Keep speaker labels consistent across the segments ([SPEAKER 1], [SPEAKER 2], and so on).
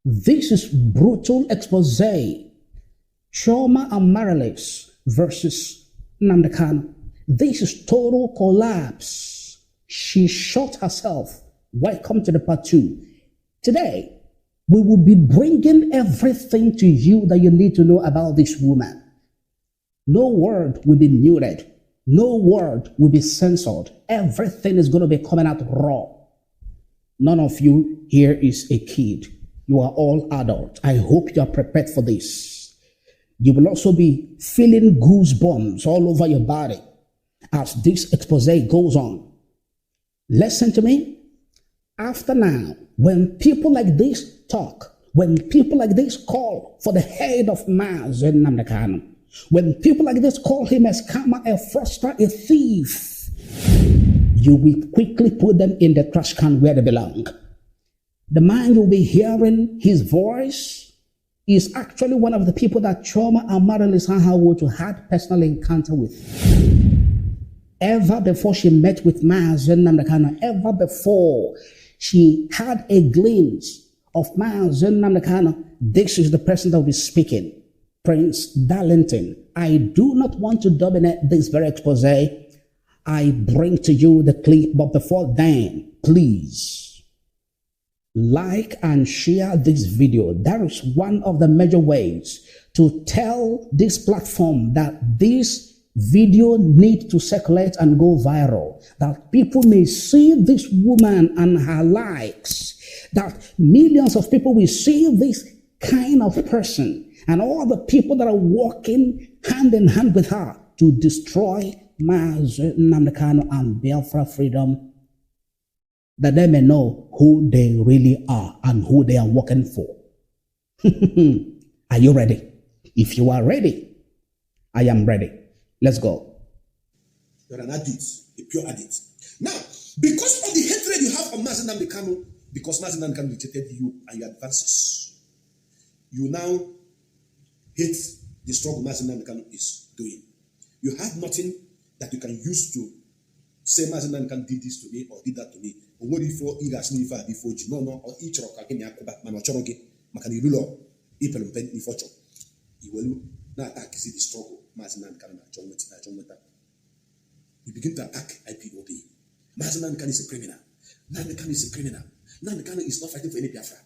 [SPEAKER 1] This is brutal expose. Chioma Amaryllis versus Nnamdi Kanu. This is total collapse. She shot herself. Welcome to the part 2. Today, we will be bringing everything to you that you need to know about this woman. No word will be muted. No word will be censored. Everything is going to be coming out raw. None of you here is a kid. You are all adults. I hope you are prepared for this. You will also be feeling goosebumps all over your body as this expose goes on. Listen to me. After now, when people like this talk, when people like this call for the head of Mazi Nnamdi Kanu, when people like this call him a scammer, a fraudster, a thief, you will quickly put them in the trash can where they belong. The man you'll be hearing his voice is actually one of the people that Chioma Amaryllis Ahaghotu had personal encounter with. Ever before she met with Mazi Nnamdi Kanu, ever before she had a glimpse of Mazi Nnamdi Kanu, this is the person that will be speaking. Prince Darlington. I do not want to dominate this very expose. I bring to you the clip, but before then, please like and share this video. That is one of the major ways to tell this platform that this video needs to circulate and go viral, that people may see this woman and her likes, that millions of people will see this kind of person and all the people that are walking hand in hand with her to destroy Mazi Nnamdi Kanu and Biafra freedom, that they may know who they really are and who they are working for. Are you ready? If you are ready, I am ready. Let's go.
[SPEAKER 2] You're an addict, a pure addict. Now, because of the hatred you have for Mazi Nnamdi Kanu, because Mazi Nnamdi Kanu rejected you and your advances, you now hate the struggle Mazi Nnamdi Kanu is doing. You have nothing that you can use to say Mazi Nnamdi Kanu did this to me or did that to me. Or before before no or each rock again manachoroge makani rulo ipelum pen before chop. You will not attack the struggle Mazi Nnamdi Kanu. You begin to attack IPOB. Mazi Nnamdi Kanu is a criminal. Nnamdi Kanu is a criminal. Nnamdi Kanu is not fighting for any Biafra.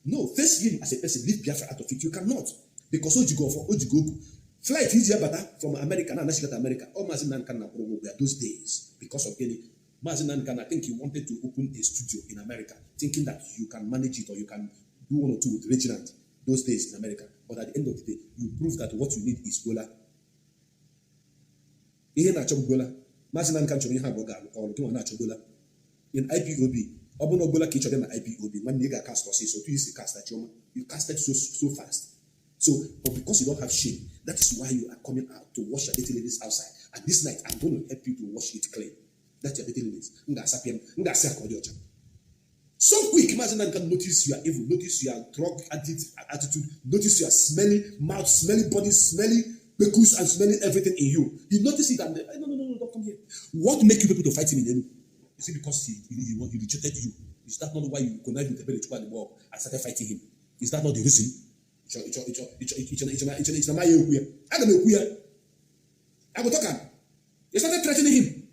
[SPEAKER 2] No, face him as a person, leave Biafra out of it. You cannot. Because Ojigo flight easier better from America, now let's get America. All Mazi Nnamdi Kanu were those days because of any Mazi Nnamdi Kanu. I think he wanted to open a studio in America, thinking that you can manage it or you can do one or two with Rejection those days in America. But at the end of the day, you prove that what you need is Gola. Mazi Nnamdi Kanu in IPOB. Obono Gola kitchen them IPOB. When you got cast or so you see cast that you casted so fast. So, but because you don't have shame, that is why you are coming out to wash your dirty ladies outside. And this night, I'm going to help you to wash it clean. That's your dirty ladies. So quick, imagine that can notice you are evil, notice your drug attitude, notice your smelly mouth, smelly body, smelly becus, and smelling everything in you. He noticed it and no, don't come here. What make you people to fight him in the You see, because he rejected you. Is that not why you connived with the belly to the wall and started fighting him? Is that not the reason? I go talk. You started threatening him.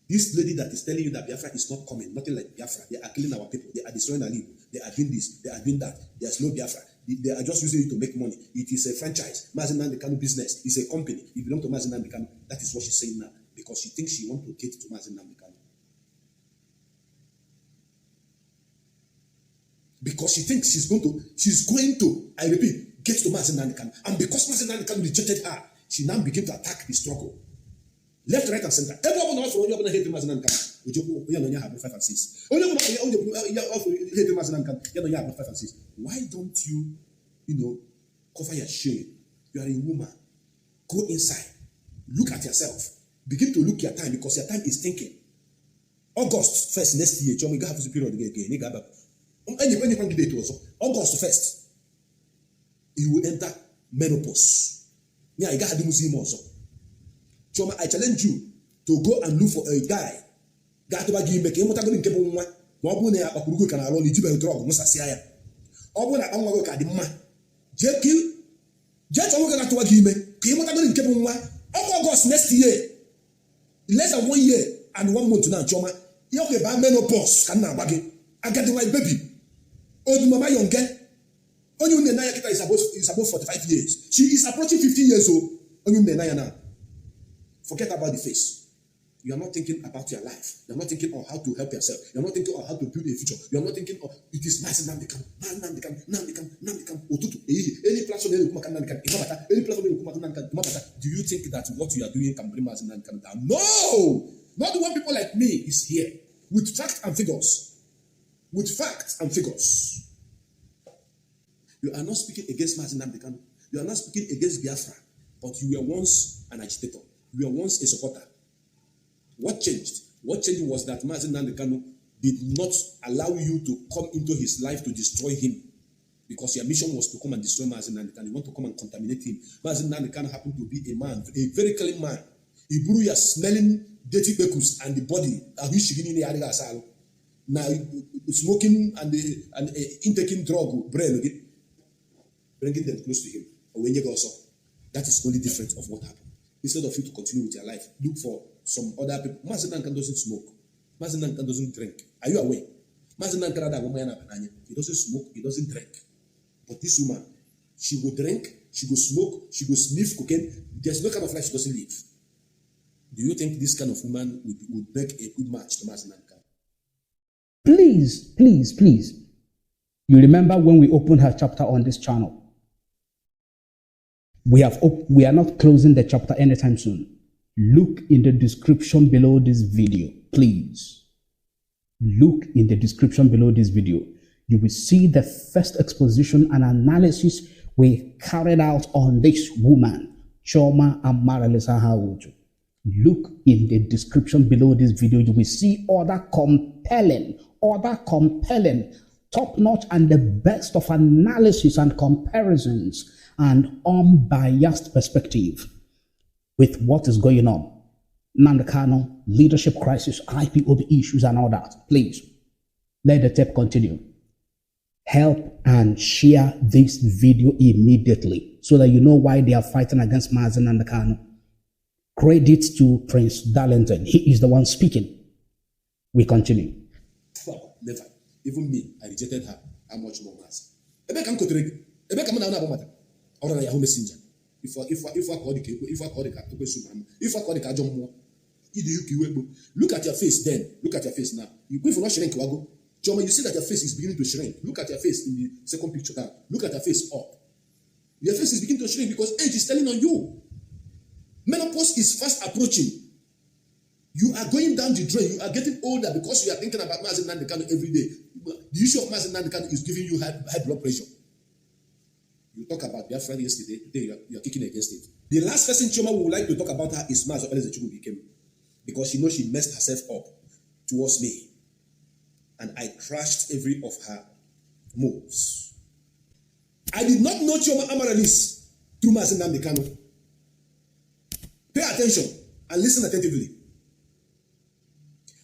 [SPEAKER 2] This lady that is telling you that Biafra is not coming, nothing like Biafra. They are killing our people. They are destroying our life. They are doing this. They are doing that. There's no Biafra. They are just using it to make money. It is a franchise. Mazi Nnamdi Kanu business. It's a company. It belongs to Mazi Nnamdi Kanu. That is what she's saying now because she thinks she wants to get to Mazi Nnamdi Kanu. Because she thinks she's going to, I repeat, get to Mazi Nnamdi Kanu. And because Mazi Nnamdi Kanu rejected her, she now begins to attack the struggle. Left, right, and center. Everyone else will hate Mazi Nnamdi Kanu. You have 5 and 6. Why don't you, cover your shame? You are a woman. Go inside. Look at yourself. Begin to look your time because your time is thinking. August 1st next year, you have a period again. August 1st, you will enter menopause. Yeah, I got to do also. Chioma, I challenge you to go and look for a guy. Obuna ya bakurugo kana alone jibe drug musa sia. Obuna ba nwa ka di mma. Je to ga to agi ime. Ka imota do nke bu nwa. August next year. Less than 1 year and 1 month now Chioma. You okay ba menopause kan na gbage. Agadi my baby. Old mama yonge. Only Nenaya Kita is above 45 years. She is approaching 50 years old. Only Nenaya now. Forget about the face. You are not thinking about your life. You are not thinking of how to help yourself. You are not thinking of how to build a future. You are not thinking of it is Mazi Nnamdi Kanu. Any platform do you think that what you are doing can bring Mazi Nnamdi Kanu down? No! Not the one people like me is here. With facts and figures. With facts and figures. You are not speaking against Mazi Nnamdi Kanu. You are not speaking against Biafra. But you were once an agitator. You were once a supporter. What changed? What changed was that Mazi Nnamdi Kanu did not allow you to come into his life to destroy him. Because your mission was to come and destroy Mazi Nnamdi Kanu. You want to come and contaminate him. Mazi Nnamdi Kanu happened to be a man, a very clean man. He blew your smelling dirty bekus and the body. Now smoking and intaking drug, brain, bringing them close to him. Or when you go also, that is only different of what happened. Instead of you to continue with your life, look for some other people. Mazi Nnamdi Kanu doesn't smoke. Mazi Nnamdi Kanu doesn't drink. Are you aware? Mazi Nnamdi Kanu, he doesn't smoke, he doesn't drink. But this woman, she will drink, she will smoke, she will sniff cocaine. There's no kind of life she doesn't live. Do you think this kind of woman would make a good match to Mazi Nnamdi Kanu?
[SPEAKER 1] Please. You remember when we opened her chapter on this channel? We are not closing the chapter anytime soon. Look in the description below this video, please. Look in the description below this video. You will see the first exposition and analysis we carried out on this woman, Chioma Amaryllis Ahaghotu. Look in the description below this video. You will see other compelling, top-notch and the best of analysis and comparisons and unbiased perspective with what is going on. Nnamdi Kanu, leadership crisis, IPOB issues and all that. Please, let the tape continue. Help and share this video immediately so that you know why they are fighting against Mazi Nnamdi Kanu. Credit to Prince Darlington. He is the one speaking. We continue.
[SPEAKER 2] Never. Even me, I rejected her. How much more Mazi? Or Yahoo Messenger. If I call the look at your face then. Look at your face now. You go for not shrink, Chioma, you see that your face is beginning to shrink. Look at your face in the second picture now. Look at your face up. Your face is beginning to shrink because age is telling on you. Menopause is fast approaching. You are going down the drain. You are getting older because you are thinking about Mazi Nnamdi Kanu every day. The issue of Mazi Nnamdi Kanu is giving you high blood pressure. You talk about Biafran yesterday, today you are kicking against it. The last person Chioma would like to talk about her is Maxwell Nnawuihe, because she knows she messed herself up towards me. And I crashed every of her moves. I did not know Chioma Amaryllis through Mazi Nnamdi Kanu. Pay attention and listen attentively.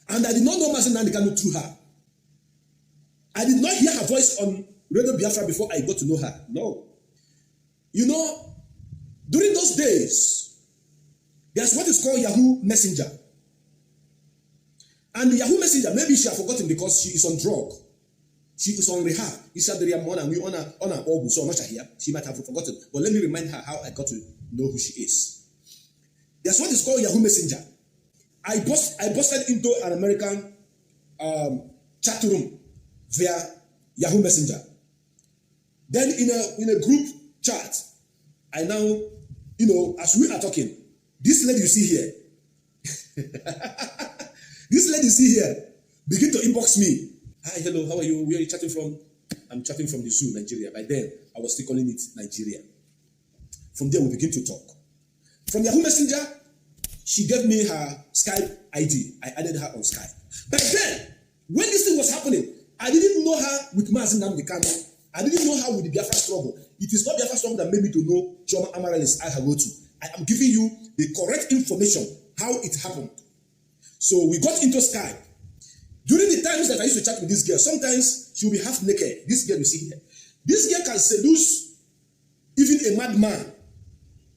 [SPEAKER 2] And I did not know Mazi Nnamdi Kanu through her. I did not hear her voice on Radio Biafra before I got to know her. No. You know, during those days, there's what is called Yahoo Messenger. And the Yahoo Messenger, maybe she has forgotten because she is on drug. She is on rehab. She might have forgotten. But let me remind her how I got to know who she is. There's what is called Yahoo Messenger. I busted into an American chat room via Yahoo Messenger. Then in a group chat, I now, as we are talking, this lady you see here, begin to inbox me. Hi, hello, how are you? Where are you chatting from? I'm chatting from the zoo, Nigeria. By then, I was still calling it Nigeria. From there, we begin to talk. From Yahoo Messenger, she gave me her Skype ID. I added her on Skype. But then, when this thing was happening, I didn't know her with Mazi Nnamdi Kanu. I didn't know her with the Biafra struggle. It is not Biafra struggle that made me to know Chioma Amaryllis Ahaghotu. I am giving you the correct information, how it happened. So we got into Skype. During the times that I used to chat with this girl, sometimes she will be half naked. This girl you see here. This girl can seduce even a madman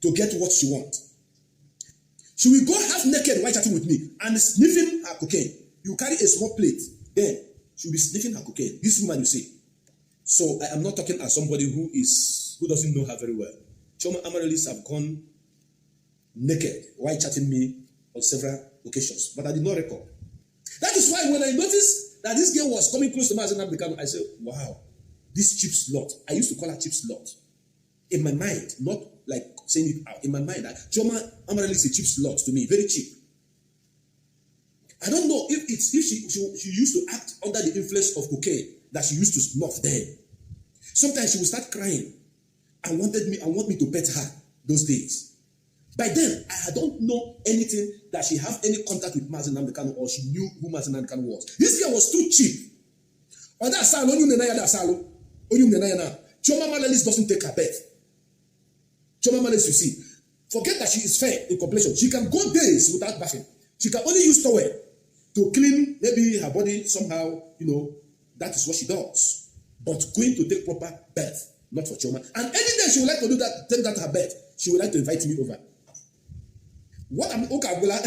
[SPEAKER 2] to get what she wants. She will go half naked while chatting with me and sniffing her cocaine. You carry a small plate, then she will be sniffing her cocaine. This woman you see. So I am not talking as somebody who doesn't know her very well. Chioma Amaryllis have gone naked while chatting me on several occasions, but I did not record. That is why when I noticed that this girl was coming close to Mazi Nnamdi Kanu, I said, wow, this cheap slut. I used to call her cheap slut. In my mind, not like saying it out. In my mind, Chioma Amaryllis is a cheap slut to me, very cheap. I don't know if she used to act under the influence of cocaine that she used to snuff then. Sometimes she would start crying and want me to pet her those days. By then, I don't know anything that she have any contact with Mazi Nnamdi Kanu or she knew who Mazi Nnamdi Kanu was. This girl was too cheap. On that salo, Chioma Amaryllis doesn't take her birth. Chioma Amaryllis, you see, forget that she is fair in complexion. She can go days without bathing. She can only use towel to clean maybe her body somehow, that is what she does. But going to take proper birth, not for Chioma. And any day she would like to do that, take that her birth, she would like to invite me over. What am Okabula?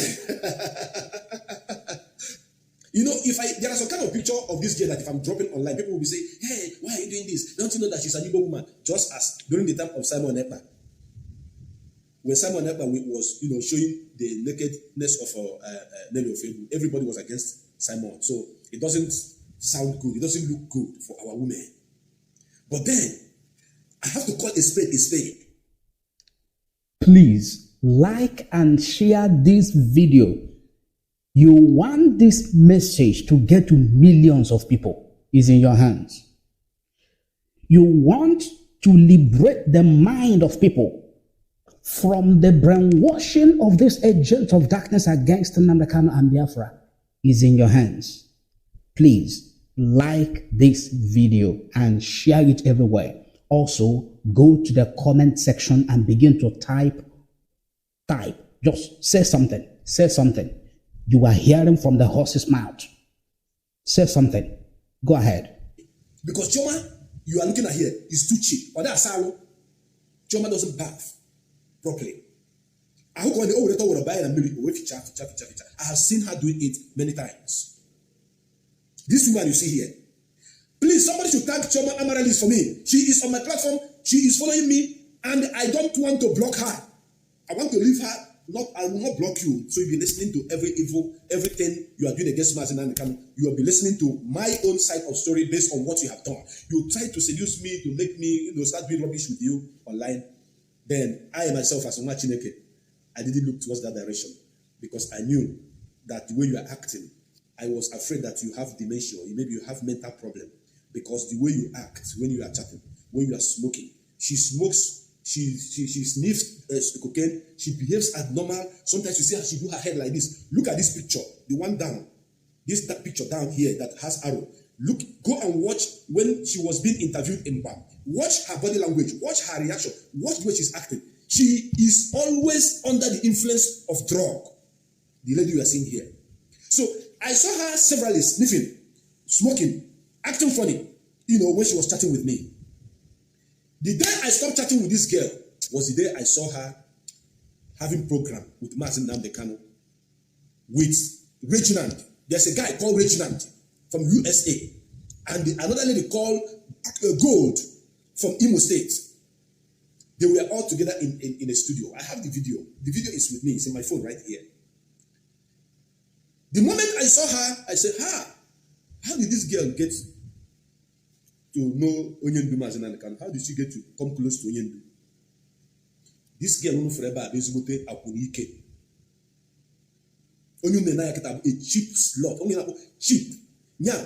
[SPEAKER 2] There are some kind of picture of this girl that if I'm dropping online, people will be saying, hey, why are you doing this? Don't you know that she's an Igbo woman? Just as during the time of Simon Ekpa. When Simon Ekpa was, showing the nakedness of Nelly Ofebu, everybody was against Simon. So it doesn't sound good. It doesn't look good for our women. But then, I have to call a spade a spade.
[SPEAKER 1] Please like and share this video. You want this message to get to millions of people. It's in your hands. You want to liberate the mind of people from the brainwashing of this agent of darkness against Nnamdi Kanu and Biafra. Is in your hands. Please like this video and share it everywhere. Also, go to the comment section and begin to type. Just say something. Say something. You are hearing from the horse's mouth. Say something. Go ahead.
[SPEAKER 2] Because Chioma, you are looking at here, is too cheap. Or that's how Chioma doesn't bath properly. I hope when the old buy and maybe I have seen her doing it many times. This woman you see here. Please, somebody should thank Chioma Amaryllis for me. She is on my platform. She is following me, and I don't want to block her. I want to leave her. I will not block you. So you'll be listening to everything you are doing against Mazi Nnamdi Kanu. You will be listening to my own side of story based on what you have done. You try to seduce me to make me, start doing rubbish with you online. Then I myself, as Onwa Chineke, I didn't look towards that direction because I knew that the way you are acting, I was afraid that you have dementia, maybe you have mental problem because the way you act when you are chatting, when you are smoking, she smokes. She sniffs cocaine. She behaves abnormal. Sometimes you see how she do her head like this. Look at this picture, the one down. That picture down here that has arrow. Look, go and watch when she was being interviewed in BAM. Watch her body language. Watch her reaction. Watch the way she's acting. She is always under the influence of drug. The lady you are seeing here. So I saw her severally sniffing, smoking, acting funny. When she was chatting with me. The day I stopped chatting with this girl was the day I saw her having program with Mazi Nnamdi Kanu, with Rejection. There's a guy called Rejection from USA, and another lady called Gold from Imo State. They were all together in a studio. I have the video. The video is with me. It's in my phone right here. The moment I saw her, I said, how did this girl get to know Onyendu Mazi Nnamdi Kanu? How did she get to come close to Onyendu? This girl won't forever be Akunike. A cheap slot. Cheap. Yeah.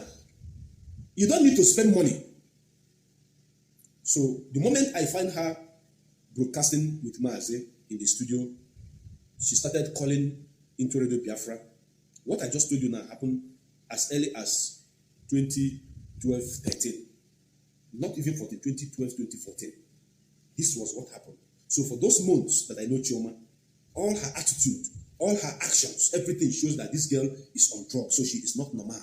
[SPEAKER 2] You don't need to spend money. So the moment I find her broadcasting with Mazi in the studio, she started calling into Radio Biafra. What I just told you now happened as early as 2012-13. Not even 2012-2014. This was what happened. So for those months that I know Chioma, all her attitude, all her actions, everything shows that this girl is on drugs. So she is not normal.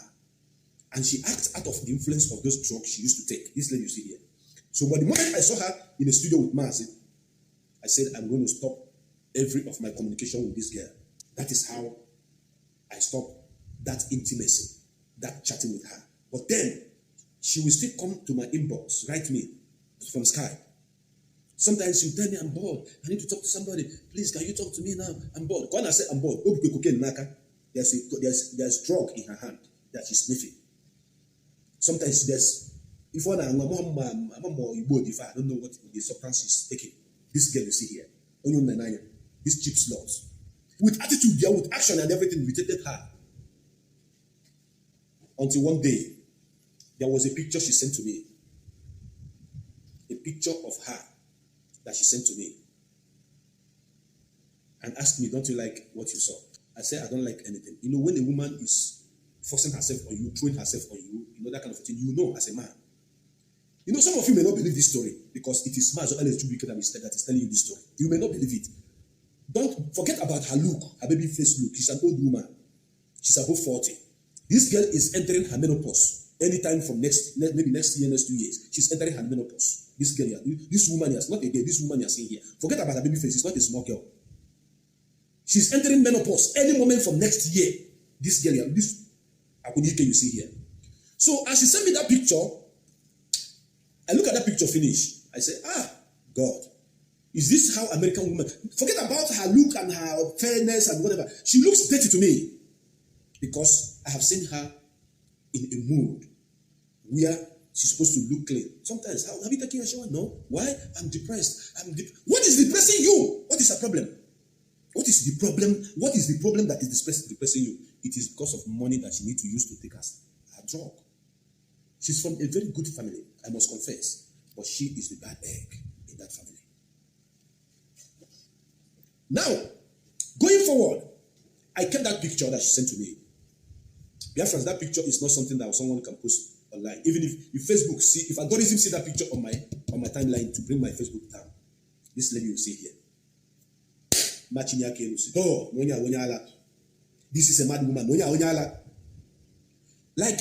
[SPEAKER 2] And she acts out of the influence of those drugs she used to take. This lady you see here. So, but the moment I saw her in the studio with Mazi, I said, I'm going to stop every of my communication with this girl. That is how I stopped that intimacy, that chatting with her. But then, she will still come to my inbox, write me from Skype. Sometimes you tell me, I'm bored. I need to talk to somebody. Please, can you talk to me now? I'm bored. When I say I'm bored, there's drug in her hand that she's sniffing. Sometimes there's, if I don't know what the substance she's taking. This girl you see here, this cheap sluts. With attitude, yeah, with action and everything, irritated her. Until one day, there was a picture she sent to me. A picture of her that she sent to me. And asked me, don't you like what you saw? I said, I don't like anything. You know, when a woman is forcing herself on you, throwing herself on you, that kind of thing, you know as a man. You know, some of you may not believe this story because it is Mazi Nnawuihe that is telling you this story. You may not believe it. Don't forget about her look, her baby face look. She's an old woman. She's above 40. This girl is entering her menopause anytime from maybe next year, next 2 years. She's entering her menopause. This girl here, this woman here, not a girl, this woman you're seeing here. Forget about her baby face. It's not a small girl. She's entering menopause any moment from next year. This girl here, this Akunike you see here. So as she sent me that picture, I look at that picture finish. I say, God, is this how American women? Forget about her look and her fairness and whatever. She looks dirty to me because I have seen her in a mood where she's supposed to look clean. Sometimes, have you taken a shower? No. Why? I'm depressed. What is depressing you? What is her problem? What is the problem? What is the problem that is depressing you? It is because of money that she needs to use to take her drug. She's from a very good family, I must confess. But she is the bad egg in that family. Now, going forward, I kept that picture that she sent to me. Biafran, that picture is not something that someone can post online. Even if Facebook if algorithm see that picture on my timeline to bring my Facebook down, this lady will see here. This is a mad woman. Like,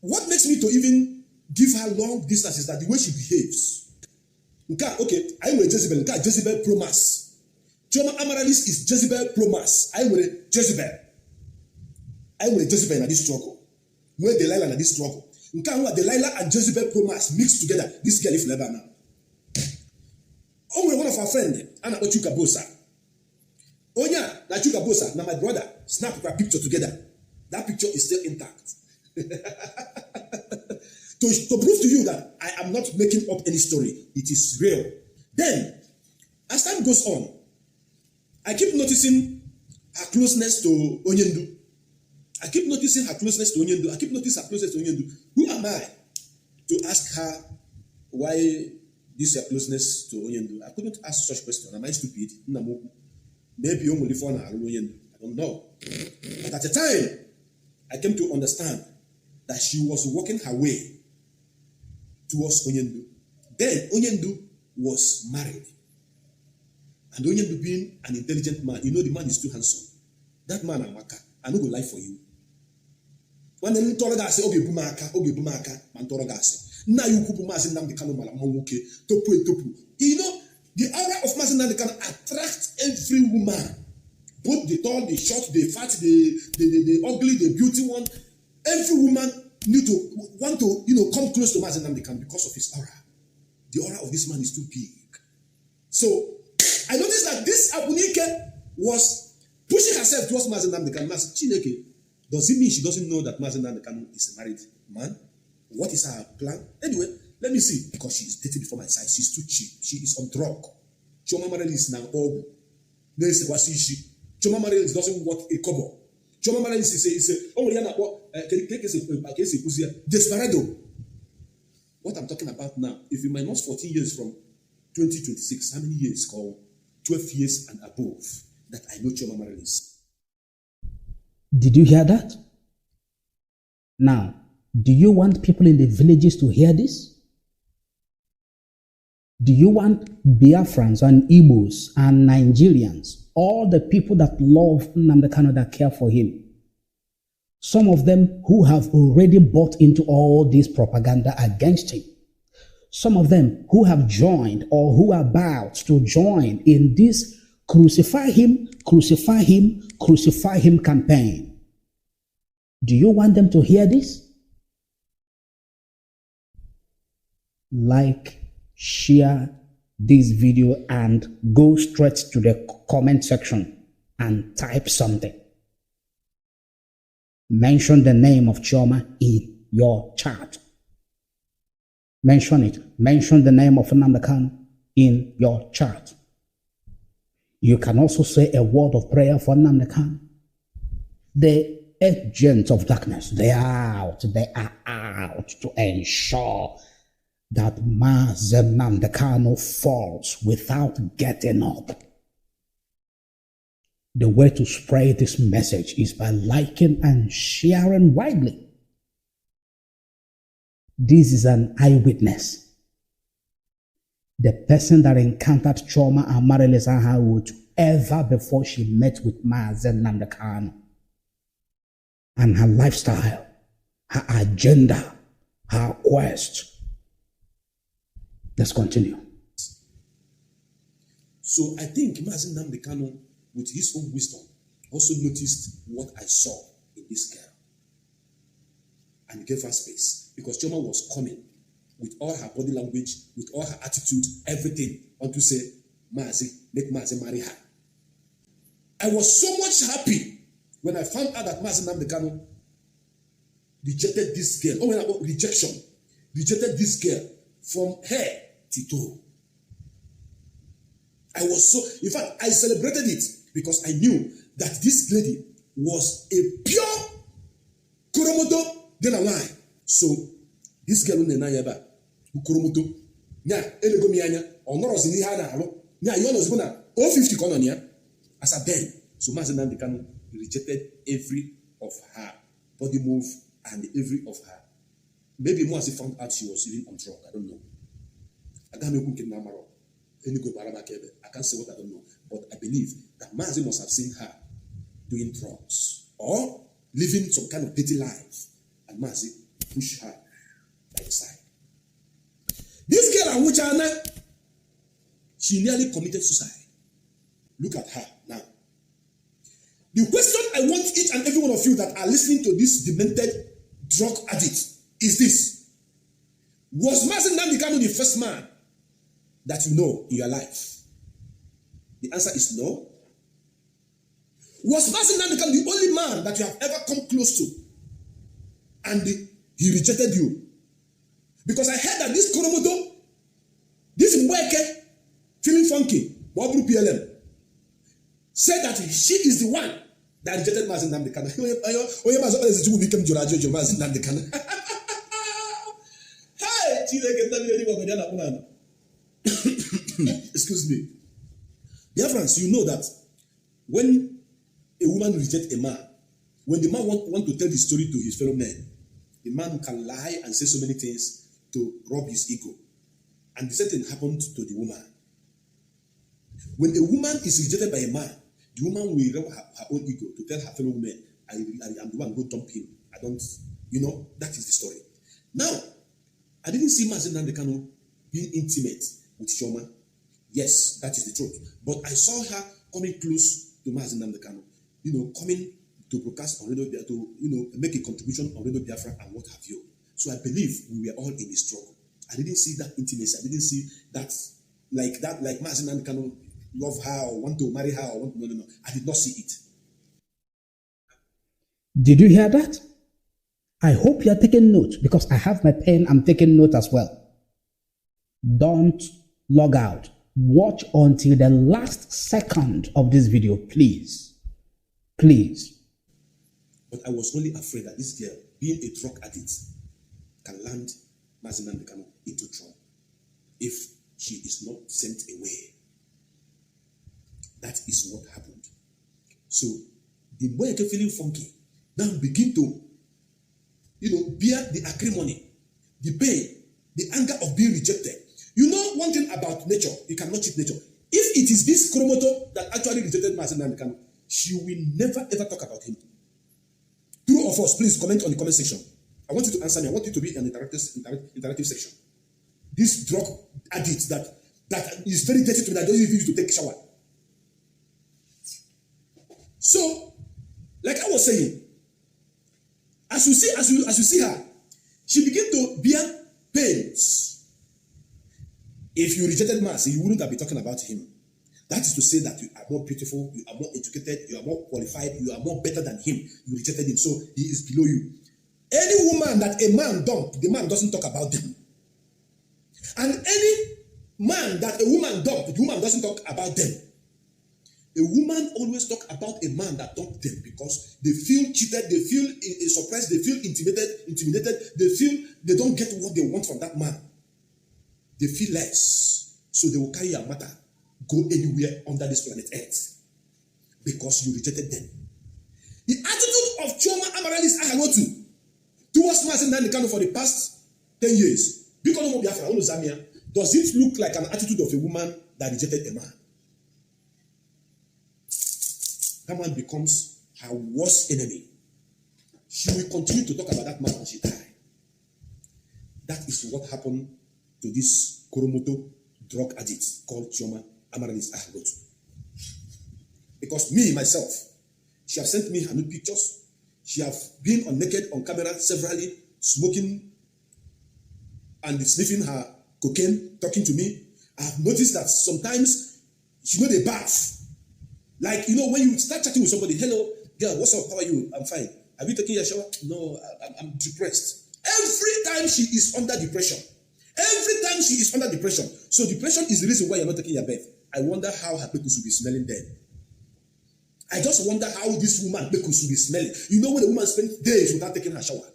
[SPEAKER 2] what makes me to even give her long distance is that the way she behaves. Okay, I'm with Jezebel. Jezebel promise. Chioma Amaryllis is Jezebel promise. I'm with Jezebel. I'm with Jezebel in this struggle. Where Delilah in this struggle. Delilah and Jezebel promise mixed together. This girl is never now. One of our friends, Anna Ochuka Bosa. Onya, Nachuka Bosa, now my brother, snap a picture together. That picture is still intact. To prove to you that I am not making up any story, it is real. Then, as time goes on, I keep noticing her closeness to Onyendu. I keep noticing her closeness to Onyendu. Who am I to ask her why this closeness to Onyendu? I couldn't ask such question. Am I stupid? Maybe only for Onyendu. I don't know. But at the time, I came to understand that she was working her way towards Onyendu. Then Onyendu was married. And Onyendu being an intelligent man, the man is too handsome. That man, Amaka, I no go lie for you. When the Toragase, Oge Bumaka, man Toragase. Now you put Mazi Nnamdi Kanu Malamoke, Topu. You know, the aura of Mazi Nnamdi Kanu attracts every woman. Both the tall, the short, the fat, the ugly, the beauty one. Every woman need to want to, come close to Mazi Nnamdi Kanu because of his aura. The aura of this man is too big. So I noticed that this Abunike was pushing herself towards Mazi Nnamdi Kanu. Chineke, does it mean she doesn't know that Mazi Nnamdi Kanu is a married man? What is her plan? Anyway, let me see. Because she is dating before my size. She's too cheap. She is on drug. Chioma Amaryllis is now old. Chioma Amaryllis doesn't want a kobo. Chioma Amaryllis is desperado. What I'm talking about now, if you minus 14 years from 2026, how many years? Called 12 years and above that I know Chioma Amaryllis.
[SPEAKER 1] Did you hear that? Now, do you want people in the villages to hear this? Do you want Biafrans and Igbos and Nigerians, all the people that love Nnamdi Kanu, that care for him, Some of them who have already bought into all this propaganda against him. Some of them who have joined or who are about to join in this crucify him, crucify him, crucify him campaign. Do you want them to hear this? Like, share this video and go straight to the comment section and type something. Mention the name of Chioma in your chat. Mention it. Mention the name of Nnamdi Kanu in your chat. You can also say a word of prayer for Nnamdi Kanu. The agents of darkness, they are out to ensure that Mazi Nnamdi Kanu falls without getting up. The way to spread this message is by liking and sharing widely. This is an eyewitness. The person that encountered Chioma Amaryllis Ahaghotu ever before she met with Mazi Nnamdi Kanu. And her lifestyle, her agenda, her quest. Let's continue.
[SPEAKER 2] So I think Mazi Nnamdi Kanu, with his own wisdom, also noticed what I saw in this girl and gave her space, because Chioma was coming with all her body language, with all her attitude, everything, on to say, Mazi, let Mazi marry her. I was so much happy when I found out that Mazi Nnamdi Kanu rejected this girl. Oh, when I got rejection, rejected this girl from head to toe. I was so, in fact, I celebrated it because I knew that this lady was a pure Koromoto Denawai. So, this girl in Nayaba, Koromoto, nya, Elegomianya, or Noros in Hana, nya, Yonos Guna, 050 Kononia, as a ben. So, Mazi Nnamdi Kanu rejected every of her body move and every of her. Maybe Mazi found out she was even on drug. I don't know. I can't say what I don't know, but I believe that Mazi must have seen her doing drugs or living some kind of petty life, and Mazi pushed her by the side. This girl, Awuchana, she nearly committed suicide. Look at her now. The question I want each and every one of you that are listening to this demented drug addict is this: was Mazi Nnamdi Kanu the first man that you know in your life? The answer is no. Was Mazi Nnamdi Kanu the only man that you have ever come close to and he rejected you? Because I heard that this Koromoto, this Mweke, feeling funky, Wabru PLM, said that she is the one that rejected Mazi Nnamdi Kanu. Excuse me. Biafrans, you know that when a woman rejects a man, when the man want to tell the story to his fellow men, the man can lie and say so many things to rob his ego. And the same thing happened to the woman. When a woman is rejected by a man, the woman will rob her own ego to tell her fellow men, I am the one who dump him. I don't, that is the story. Now, I didn't see Mazi Nnamdi Kanu being intimate with Chioma. Yes, that is the truth. But I saw her coming close to Mazi Nnamdi Kanu, coming to broadcast on Radio Biafra, to, make a contribution on Radio Biafra and what have you. So I believe we were all in a struggle. I didn't see that intimacy. I didn't see that, like Mazi Nnamdi Kanu love her or want to marry her or want, no. I did not see it.
[SPEAKER 1] Did you hear that? I hope you are taking note, because I have my pen. I'm taking note as well. Don't log out. Watch until the last second of this video, please. Please.
[SPEAKER 2] But I was only afraid that this girl, being a drug addict, can land Mazi Nnamdi Kanu into trouble if she is not sent away. That is what happened. So the boy kept feeling funky. Now begin to, bear the acrimony, the pain, the anger of being rejected. You know one thing about nature, you cannot cheat nature. If it is this Koromoto that actually rejected Mazi Nnamdi Kanu, she will never ever talk about him. True or false? Please comment on the comment section. I want you to answer me. I want you to be an interactive section. This drug addict that is very dirty to me, that doesn't even use to take a shower. So, like I was saying, as you see her, she began to bear pains. If you rejected Mazi, you wouldn't have been talking about him. That is to say that you are more beautiful, you are more educated, you are more qualified, you are more better than him. You rejected him, so he is below you. Any woman that a man dumped, the man doesn't talk about them. And any man that a woman dumped, the woman doesn't talk about them. A woman always talk about a man that dumped them because they feel cheated, they feel suppressed, they feel intimidated, they feel they don't get what they want from that man. They feel less, so they will carry a matter, go anywhere under this planet Earth because you rejected them. The attitude of Chioma Amaryllis Ahaghotu towards Mazi Nnamdi Kanu for the past 10 years, does it look like an attitude of a woman that rejected a man? That man becomes her worst enemy. She will continue to talk about that man until she dies. That is what happened to this Koromoto drug addict called Chioma Amaryllis Ahaghotu. Because me, myself, she have sent me her nude pictures. She have been on naked on camera severally, smoking and sniffing her cocaine, talking to me. I have noticed that sometimes she know the bath. Like, you know, when you start chatting with somebody, hello, girl, what's up? How are you? I'm fine. Have you taken your shower? No, I'm depressed. Every time she is under depression. Every time she is under depression. So depression is the reason why you're not taking your bath. I wonder how her pekus will be smelling then. I just wonder how this woman pekus will be smelling. You know when a woman spends days without taking her shower?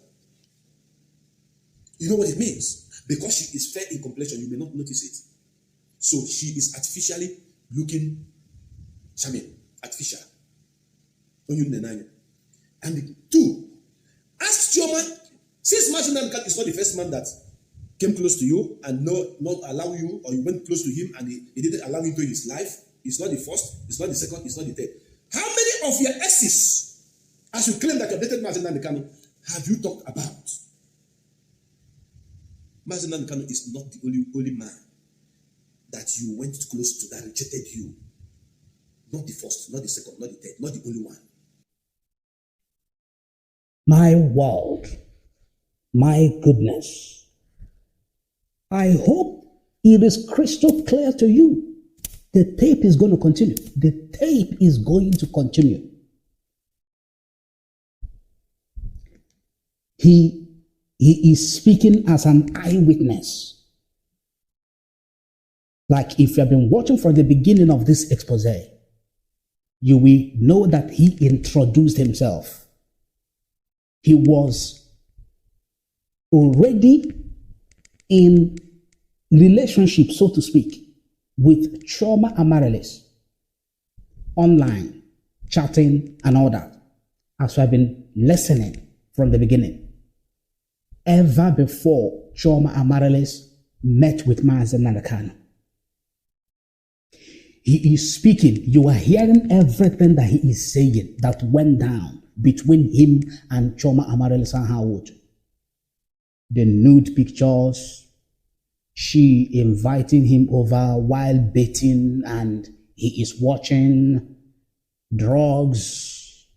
[SPEAKER 2] You know what it means? Because she is fair in complexion, you may not notice it. So she is artificially looking charming. Artificial. And two, ask Chioma, since Mazi Nnamdi Kanu is not the first man that came close to you and not allow you, or you went close to him and he didn't allow you into his life, it's not the first, it's not the second, it's not the third. How many of your exes, as you claim that you dated Mazi Nnamdi Kanu, have you talked about? Mazi Nnamdi Kanu is not the only man that you went close to that rejected you. Not the first, not the second, not the third, not the only one.
[SPEAKER 1] My world, my goodness. I hope it is crystal clear to you. The tape is going to continue. The tape is going to continue. He is speaking as an eyewitness. Like if you have been watching from the beginning of this expose, you will know that he introduced himself. He was already in relationship, so to speak, with Chioma Amaryllis, online, chatting and all that, as I've been listening from the beginning. Ever before Chioma Amaryllis met with Mazi Nnamdi Kanu. He is speaking. You are hearing everything that he is saying that went down between him and Chioma Amaryllis and Ahaghotu. The nude pictures, she inviting him over while baiting and he is watching, drugs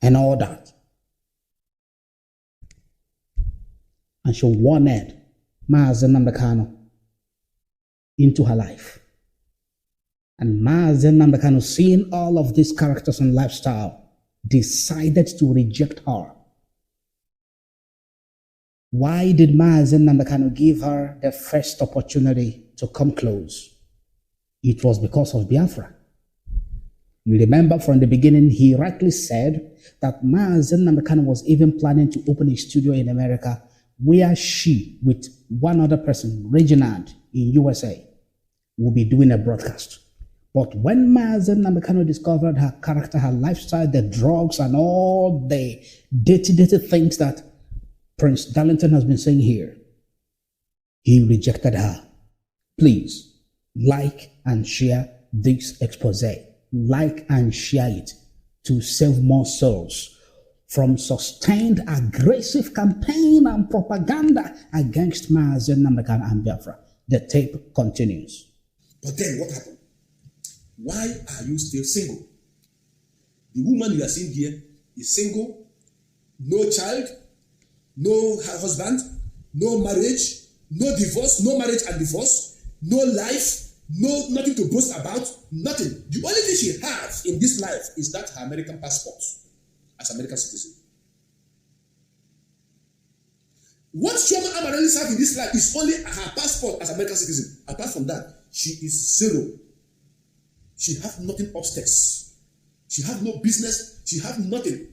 [SPEAKER 1] and all that. And she wanted Mazi Nnamdi Kanu into her life. And Mazi Nnamdi Kanu, seeing all of these characters and lifestyle, decided to reject her. Why did Mazi Nnamdi Kanu give her the first opportunity to come close? It was because of Biafra. You remember from the beginning, he rightly said that Mazi Nnamdi Kanu was even planning to open a studio in America where she, with one other person, Reginald in USA, will be doing a broadcast. But when Mazi Nnamdi Kanu discovered her character, her lifestyle, the drugs and all the dirty things that Prince Darlington has been saying here, he rejected her. Please like and share this expose. Like and share it to save more souls. from sustained aggressive campaign and propaganda against Mazi Nnamdi Kanu and Biafra. The tape continues.
[SPEAKER 2] But then what happened? Why are you still single? The woman you are seeing here is single, no child, no husband, no marriage, no divorce, no marriage and divorce, no life, nothing to boast about, nothing. The only thing she has in this life is that her American passport as American citizen. What Chioma Amaryllis has in this life is only her passport as American citizen. Apart from that, she is zero. She has nothing upstairs. She has no business. She has nothing.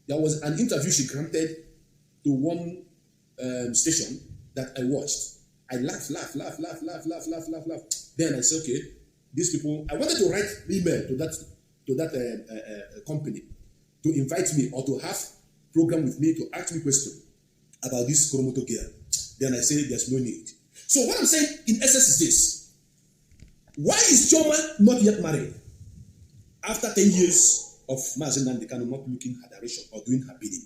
[SPEAKER 2] There was an interview she granted to one station that I watched. I laugh. Then I said, okay, these people. I wanted to write email to that company to invite me or to have program with me to ask me questions about this Koromoto girl. Then I said, there's no need. So what I'm saying in essence is this: why is Chioma not yet married after 10 years of Mazi Nnamdi Kanu not looking her direction or doing her bidding?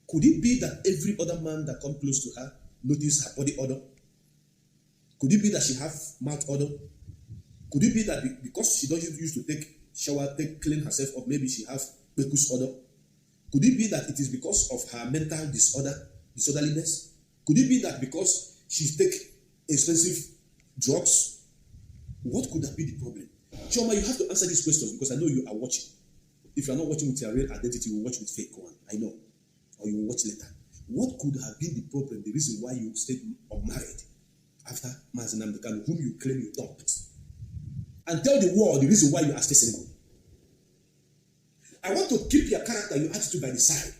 [SPEAKER 2] Could it be that every other man that comes close to her notice her body odor? Could it be that she has mouth odor? Could it be that because she doesn't used to take shower, clean herself up, maybe she has Bekus odor? Could it be that it is because of her mental disorderliness? Could it be that because she take expensive drugs? What could that be the problem? Chioma, you have to answer these questions because I know you are watching. If you are not watching with your real identity, you will watch with fake one. I know. Or you will watch later. What could have been the problem, the reason why you stayed unmarried after Mazi Nnamdi Kanu, whom you claim you dumped? And tell the world the reason why you are still single. I want to keep your character, your attitude by the side.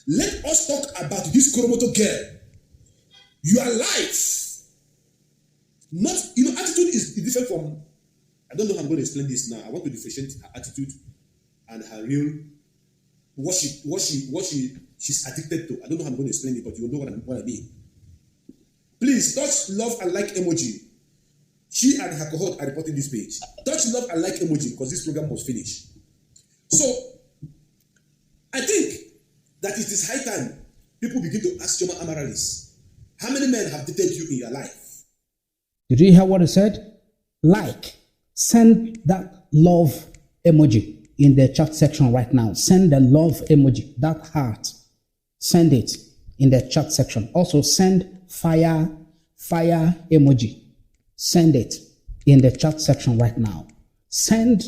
[SPEAKER 2] Let us talk about this Koromoto girl. Your life. Not, attitude is different from, I don't know how I'm going to explain this now. I want to differentiate her attitude and her real, what she's addicted to. I don't know how I'm going to explain it, but you know what I mean. Please, touch love and like emoji. She and her cohort are reporting this page. Touch love and like emoji because this program was finished. So, I think that it is high time people begin to ask Chioma Amaryllis, how many men have dated you in your life?
[SPEAKER 1] Did you hear what he said? Like, send that love emoji in the chat section right now. Send the love emoji, that heart. Send it in the chat section. Also send fire emoji. Send it in the chat section right now. Send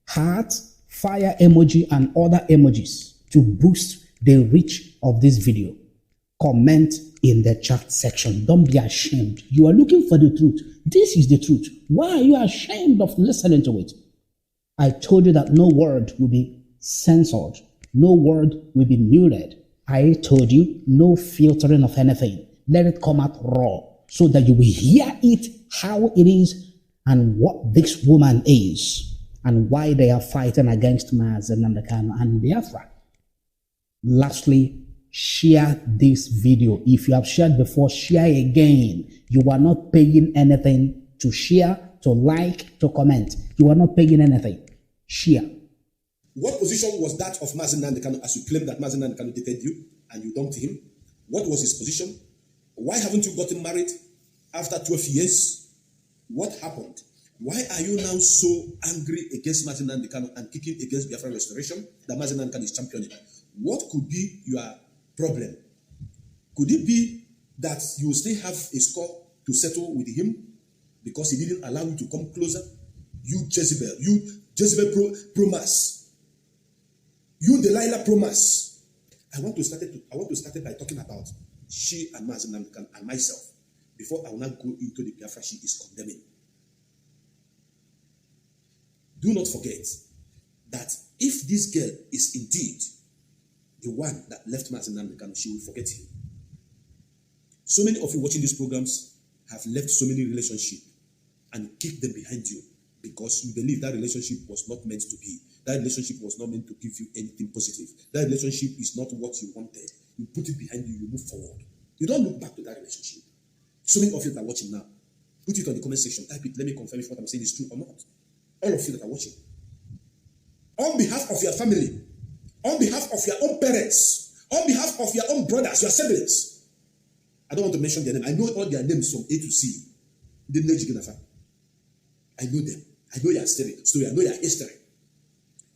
[SPEAKER 1] heart, fire emoji, and other emojis to boost the reach of this video. Comment in the chat section. Don't be ashamed. You are looking for the truth. This is the truth. Why are you ashamed of listening to it? I told you that no word will be censored. No word will be muted. I told you no filtering of anything. Let it come out raw so that you will hear it how it is and what this woman is and why they are fighting against Mazi Nnamdi Kanu and Biafra. Lastly, share this video. If you have shared before, share again. You are not paying anything to share, to like, to comment. You are not paying anything. Share.
[SPEAKER 2] What position was that of Mazi Nnamdi Kanu as you claim that Mazi Nnamdi Kanu dated you and you dumped him? What was his position? Why haven't you gotten married after 12 years? What happened? Why are you now so angry against Mazi Nnamdi Kanu and kicking against Biafran restoration that Mazi Nnamdi Kanu is championing? What could be your problem? Could it be that you still have a score to settle with him because he didn't allow you to come closer? You Jezebel promise. You Delilah promise. I want to start it by talking about she and Mazi Nnamdi Kanu and myself before I will not go into the Biafra she is condemning. Do not forget that if this girl is indeed the one that left Mazi Nnamdi Kanu, she will forget him. So many of you watching these programs have left so many relationships and kicked them behind you because you believe that relationship was not meant to be. That relationship was not meant to give you anything positive. That relationship is not what you wanted. You put it behind you, you move forward. You don't look back to that relationship. So many of you that are watching now, put it on the comment section, type it, let me confirm if what I'm saying is true or not. All of you that are watching. On behalf of your family, on behalf of your own parents, on behalf of your own brothers, your siblings. I don't want to mention their name. I know all their names from A to C. I know them. I know your story. I know your history.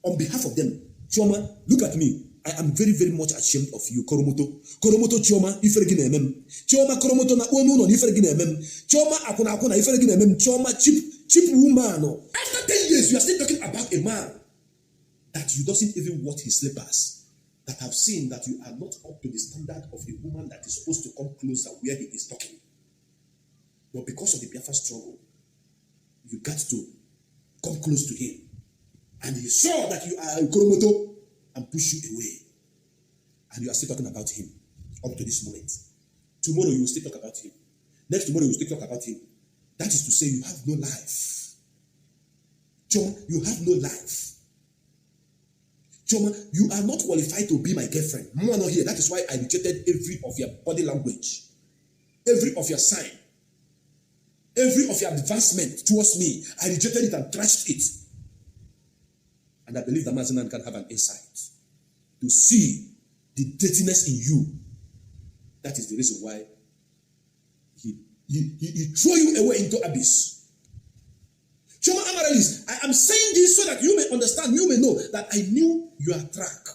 [SPEAKER 2] On behalf of them, Chioma, look at me. I am very, very much ashamed of you, Koromoto. Koromoto Chioma, iferegine emem. Chioma Koromoto na ono no iferegine emem. Chioma akuna iferegine emem. Chioma cheap woman. After 10 years, you are still talking about a man that you doesn't even watch his slippers. That have seen that you are not up to the standard of a woman that is supposed to come closer where he is talking. But because of the Biafra struggle, you got to come close to him. And he saw that you are a Koromoto and push you away. And you are still talking about him up to this moment. Tomorrow you will still talk about him. Next tomorrow you will still talk about him. That is to say you have no life. Chioma, you have no life. Chioma, you are not qualified to be my girlfriend. More not here. That is why I rejected every of your body language, every of your sign, every of your advancement towards me. I rejected it and trashed it. And I believe that Mazi Nnamdi can have an insight to see the dirtiness in you. That is the reason why he threw you away into abyss. Chioma Amaryllis, I am saying this so that you may understand, you may know that I knew your track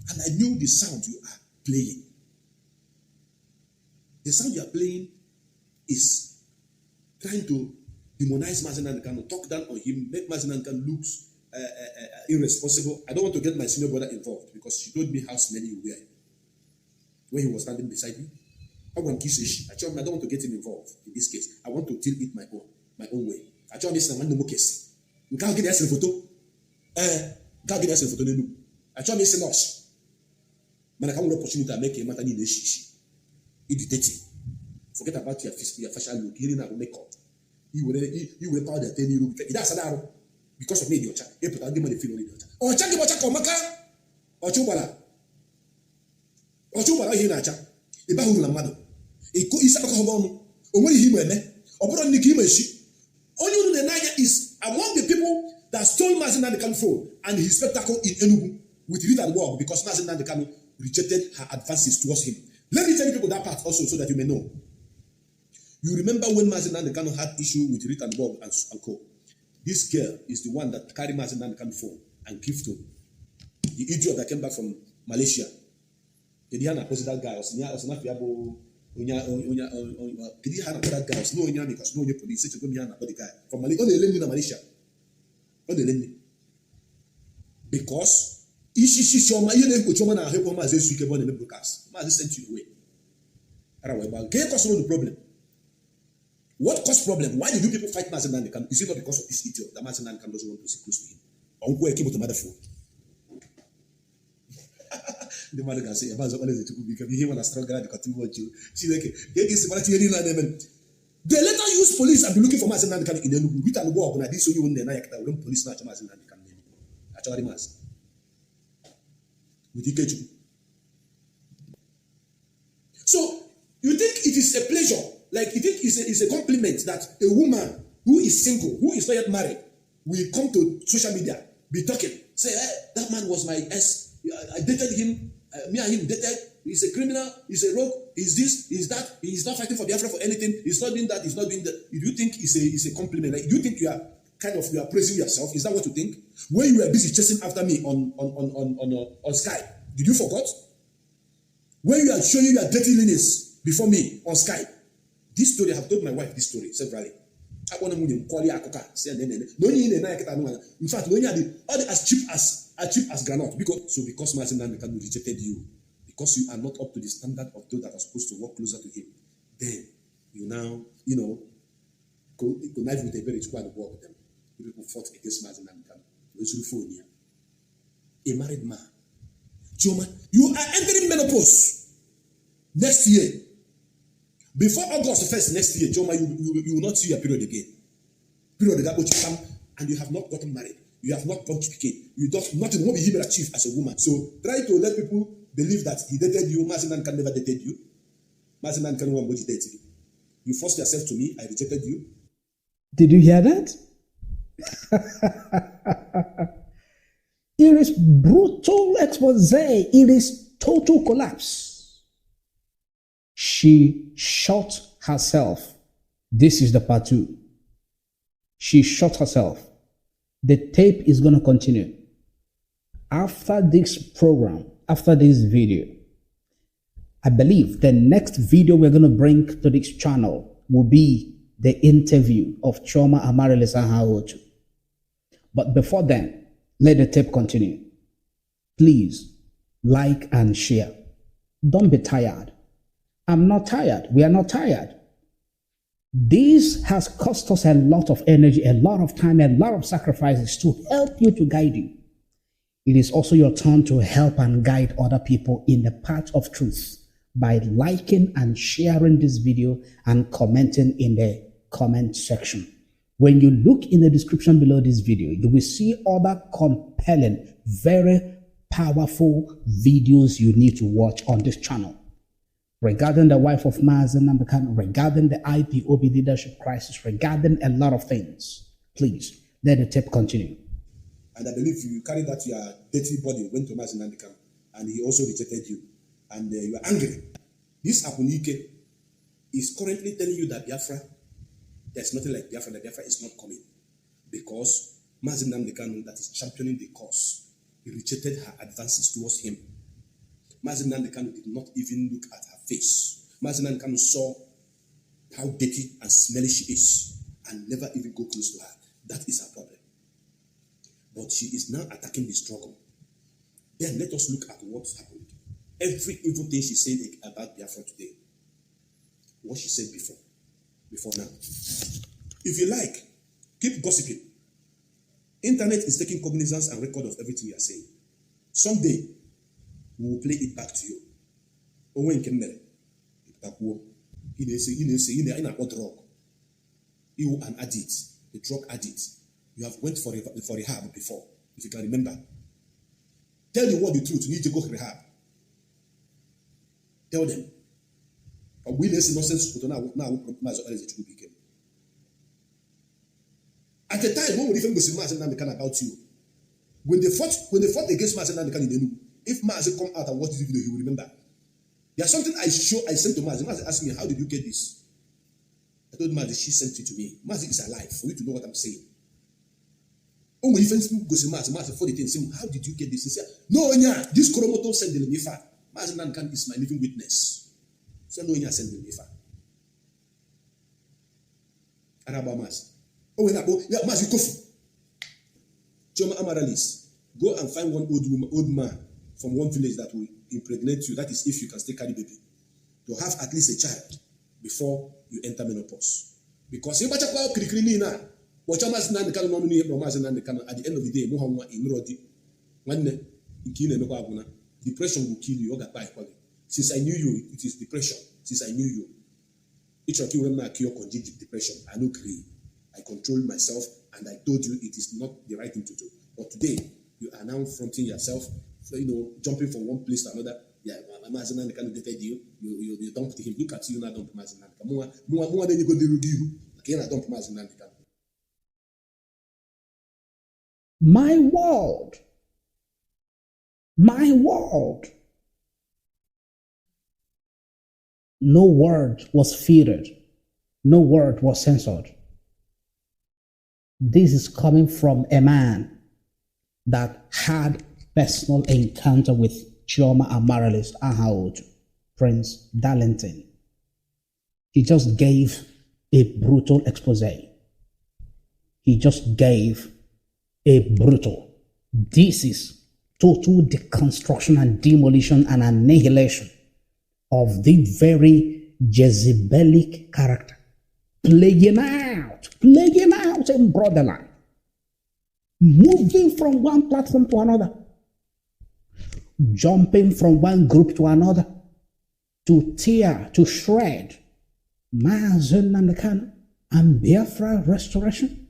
[SPEAKER 2] and I knew the sound you are playing. The sound you are playing is trying to demonize Mazi Nnamdi Kanu, talk down on him, make Mazi Nnamdi Kanu look irresponsible. I don't want to get my senior brother involved because she told me how smelly you were when he was standing beside me. I don't want to get him involved in this case. I want to deal it my own way. I told this man no more case. You can't get us a photo. Can't get us a photo. I told this loss. Man, I can't opportunity to make a matter in this. It's forget about your fashion look. You didn't have makeup. You will powder 10 euros. That's an because of me, your child. You put out the money feel on your child. Or check what you maka or chubala. Or chubala here, Nacha. A bahula mado. A co is a common. Or when he went, or put on the Kimashi. Only the Naya is among the people that stole Mazi Nnamdi Kanu phone and his spectacle in Enugu with read and work because Mazi Nnamdi Kanu rejected her advances towards him. Let me tell you people that part also so that you may know. You remember when Mazi Nnamdi Kanu had issue with read and work and co. This girl is the one that carried Mazi Nnamdi Kanu phone and give to the idiot that came back from Malaysia. The Diana opposite guy was not fiable. Did he have that guy? No, because no police said to go behind the guy from Malaysia. Only lending in Malaysia. Only lending. Because Chioma, you know, Chioma na help Mazi Nnamdi Kanu in the broadcast. Mazi sent you away. Can cause the problem. What caused problem? Why did you people fight Mazi Nnamdi Kanu? Is it not because of this idiot that Mazi Nnamdi Kanu doesn't want to sit close to him? Uncle came to mother phone. The mother can say, "About always to be because he want a strong guy to continue what you." She's like, "Get this money here and then." They later use police and be looking for Mazi Nnamdi Kanu in Enugu. We can go up and this so you won't deny that when police match Mazi Nnamdi Kanu. Actually, Mazi. With Ikechu. So you think it is a pleasure? Like you think it's a compliment that a woman who is single, who is not yet married, will come to social media, be talking, say, "Hey, that man was my ex. I dated him. Me and him dated. He's a criminal. He's a rogue. He's this. He's that. He's not fighting for Biafra for anything. He's not doing that. He's not doing that." Do you think it's a compliment? Like, do you think you are praising yourself? Is that what you think? When you were busy chasing after me on Skype, did you forget? When you are showing your dirty linens before me on Skype, this story I have told my wife this story severally. I want to call you a say no in fact, when you are all as cheap as granite because Mazi Nnamdi Kanu rejected you because you are not up to the standard of those that are supposed to work closer to him, then you now connive with a very squad to work with them. People fought against Mazi Nnamdi Kanu. A married man. Chioma, you are entering menopause next year. Before August 1st next year, Chioma, you will not see your period again. Period again, but you come and you have not gotten married. You have not pontificated. You don't nothing will be able to achieve as a woman. So try to let people believe that he dated you. Mazi Nnamdi Kanu never dated you. Mazi Nnamdi Kanu won't date you. You forced yourself to me. I rejected you.
[SPEAKER 1] Did you hear that? It is brutal expose. It is total collapse. She shot herself. This is the part 2. She shot herself. The tape is going to continue. After this program, after this video, I believe the next video we're going to bring to this channel will be the interview of Chioma Amaryllis and Ahaghotu. But before then, let the tape continue. Please like and share. Don't be tired. I'm not tired. We are not tired. This has cost us a lot of energy, a lot of time, a lot of sacrifices to help you, to guide you. It is also your turn to help and guide other people in the path of truth by liking and sharing this video and commenting in the comment section. When you look in the description below this video, you will see other compelling, very powerful videos you need to watch on this channel. Regarding the wife of Mazi Nnamdi Kanu, regarding the IPOB leadership crisis, regarding a lot of things. Please, let the tape continue.
[SPEAKER 2] And I believe you carry that your dirty body went to Mazi Nnamdi Kanu, and he also rejected you. And you are angry. This Apunike is currently telling you that Biafra, there's nothing like Biafra, that Biafra is not coming. Because Mazi Nnamdi Kanu, that is championing the cause, he rejected her advances towards him. Mazi Nnamdi Kanu did not even look at her face. Mazi Nnamdi Kanu saw how dirty and smelly she is and never even go close to her. That is her problem. But she is now attacking the struggle. Then let us look at what happened. Every evil thing she said about Biafra today, what she said before now. If you like, keep gossiping. Internet is taking cognizance and record of everything you are saying. Someday, we will play it back to you. Owen Kemere, in a drug. You an addict, a drug addict. You have went for rehab before, if you can remember. Tell the world the truth. You need to go to rehab. Tell them. We listen nonsense now compromise as it will become. At the time, when we even go to Mazi Nnamdi Kanu about you, when they fought against Mazi Nnamdi Kanu in Nude, if Mazi come out and watch this video, he will remember. There's something I sent to Mazi. Mazi asked me, how did you get this? I told Mazi, she sent it to me. Mazi is alive, for you to know what I'm saying. Oh, when you go to Mazi for the thing, how did you get this? He said, no, yeah, this Koromoto sent the Mifa. Mazi Nnamdi Kanu is my living witness. So no, yeah, send the Mifa. Araba Mazi. Oh, when I go, yeah, Mazi Kofu. Chioma Amaryllis, go and find one old man from one village that will impregnate you. That is, if you can still carry baby, to have at least a child before you enter menopause. Because if you now. At the end of the day, depression will kill you. Since I knew you, it is depression. Since I knew you, each of you when I cure conjunctive depression, I know agree. I controlled myself and I told you it is not the right thing to do. But today, you are now fronting yourself, jumping from one place to another. Yeah, Mazi Nnamdi Kanu dated you. You dumped him. Look at you now, dump Mazi Nnamdi Kanu. More than you go do you. Again, I dump Mazi Nnamdi Kanu.
[SPEAKER 1] My world. My world. No word was filtered. No word was censored. This is coming from a man that had personal encounter with Chioma Amaryllis, Ahaghotu, Prince Darlington. He just gave a brutal expose. He just gave a brutal. This is total deconstruction and demolition and annihilation of the very Jezebelic character. Plaguing out in borderline. Moving from one platform to another. Jumping from one group to another. To tear, to shred. Mazi Nnamdi Kanu and Biafra restoration.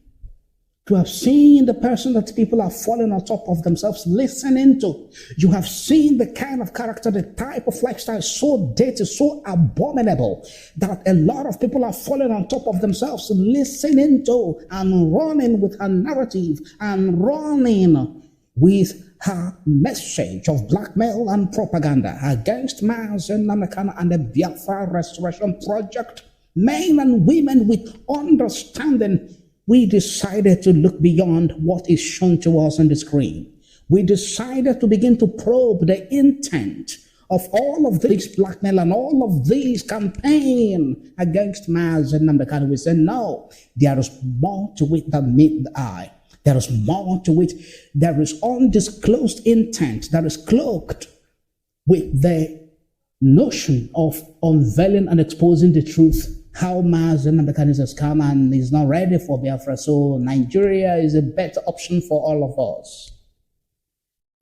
[SPEAKER 1] To have seen the person that people are falling on top of themselves, listening to. You have seen the kind of character, the type of lifestyle so dirty, so abominable, that a lot of people are falling on top of themselves, listening to and running with her narrative and running with her message of blackmail and propaganda against Mazi Nnamdi Kanu and the Biafra Restoration Project, men and women with understanding, we decided to look beyond what is shown to us on the screen. We decided to begin to probe the intent of all of this blackmail and all of this campaign against Mazi Nnamdi Kanu. We said, no, there is more to it than meet the eye. There is more to it. There is undisclosed intent that is cloaked with the notion of unveiling and exposing the truth. How Mazi Nnamdi Kanu is a scam and is not ready for Biafra. So Nigeria is a better option for all of us.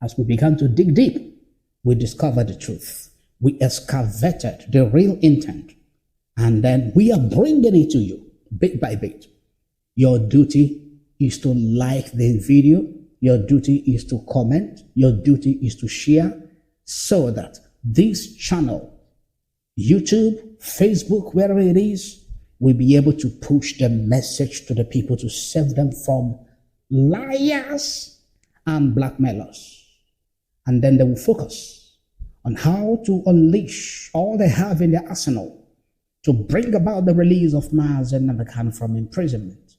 [SPEAKER 1] As we began to dig deep, we discovered the truth. We excavated the real intent. And then we are bringing it to you bit by bit. Your duty is to like the video. Your duty is to comment. Your duty is to share so that this channel, YouTube, Facebook, wherever it is, will be able to push the message to the people to save them from liars and blackmailers. And then they will focus on how to unleash all they have in their arsenal to bring about the release of Mazi Nnamdi Kanu from imprisonment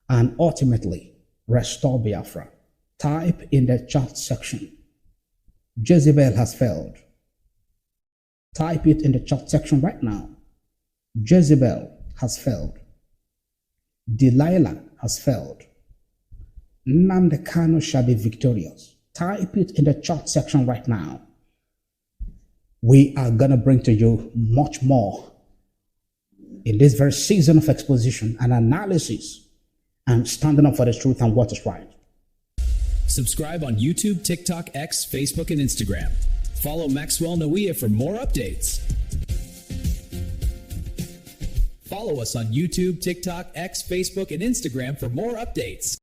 [SPEAKER 1] and ultimately restore Biafra. Type in the chat section, Jezebel has failed. Type it in the chat section right now. Jezebel has failed. Delilah has failed. Nnamdi Kanu shall be victorious. Type it in the chat section right now. We are going to bring to you much more in this very season of exposition and analysis and standing up for the truth and what is right.
[SPEAKER 3] Subscribe on YouTube, TikTok, X, Facebook, and Instagram. Follow Maxwell Nnawuihe for more updates. Follow us on YouTube, TikTok, X, Facebook, and Instagram for more updates.